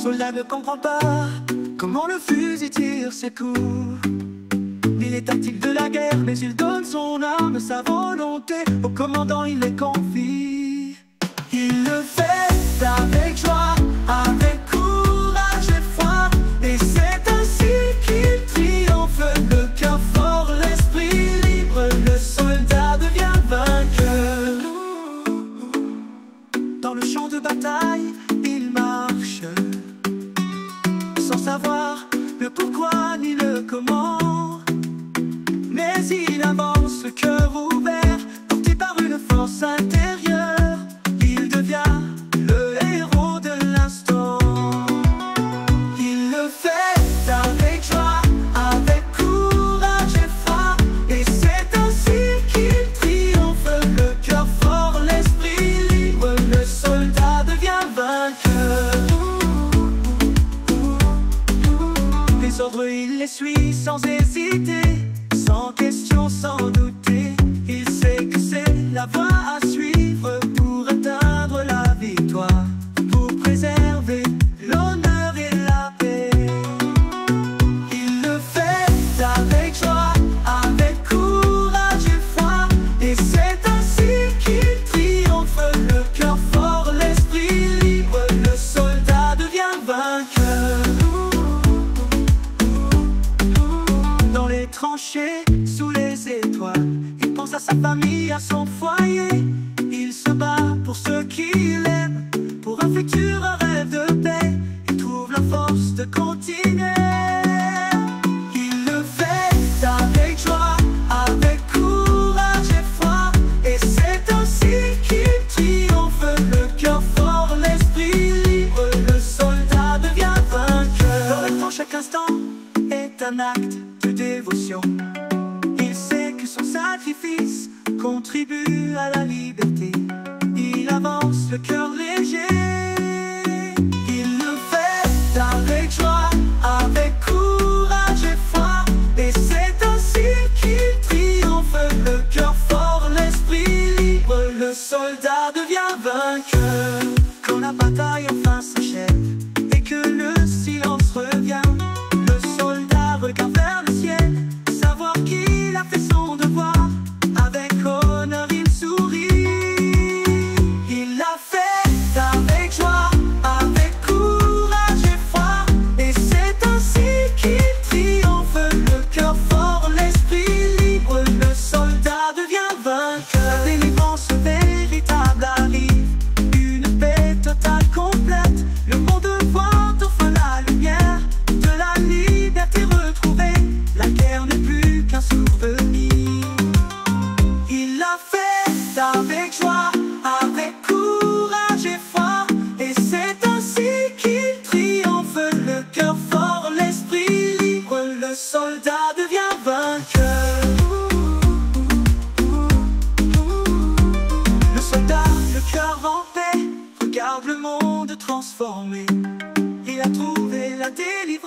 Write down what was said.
soldat ne comprend pas comment le fusil tire ses coups, ni les tactiques de la guerre, mais il donne son âme, sa volonté. Au commandant il les confie. Il le fait avec joie, avec courage et foi, et c'est ainsi qu'il triomphe. Le cœur fort, l'esprit libre, le soldat devient vainqueur. Dans le champ de bataille, il marche sans savoir le pourquoi ni le comment, mais il avance, le cœur ouvert, porté par une force intérieure. Il devient le héros de l'instant. Il le fait avec joie, avec courage et foi, et c'est ainsi qu'il triomphe. Le cœur fort, l'esprit libre, le soldat devient vainqueur. Les ordres il les suit sans hésiter, sans question, sans douter. Il sait que c'est la voie à suivre pour atteindre la victoire, pour préserver l'honneur et la paix. Il le fait avec joie, avec courage et foi, et c'est ainsi qu'il triomphe. Le cœur fort, l'esprit libre, le soldat devient vainqueur. Dans les tranchées, sous les étoiles, il pense à sa famille, à son foyer. Il se bat pour ceux qu'il aime, pour un futur, un rêve de paix. Il trouve la force de continuer. Il le fait avec joie, avec courage et foi, et c'est ainsi qu'il triomphe. Le cœur fort, l'esprit libre, le soldat devient vainqueur. Dans le temps, chaque instant est un acte de dévotion. Il sait que son sacrifice contribue à la liberté. Il avance, le cœur léger. Il le fait avec joie, avec courage et foi, et c'est ainsi qu'il triomphe. Le cœur fort, l'esprit libre, le soldat devient vainqueur. Quand la bataille enfin s'achève et que le silence revient, le soldat regarde vers le ciel, savoir qu'il a fait son devoir. Avec honneur il sourit. Il l'a fait avec joie, avec courage et foi, et c'est ainsi qu'il triomphe. Le cœur fort, l'esprit libre, le soldat devient vainqueur. La délivrance véritable arrive, une paix totale complète. Le monde voit enfin la lumière de la liberté retrouvée. La guerre n'est plus qu'un souvenir. Il l'a fait avec joie, avec courage et foi, et c'est ainsi qu'il triomphe. Le cœur fort, l'esprit libre, le soldat devient vainqueur. Le soldat, le cœur en paix, regarde le monde transformé. Il a trouvé la délivrance.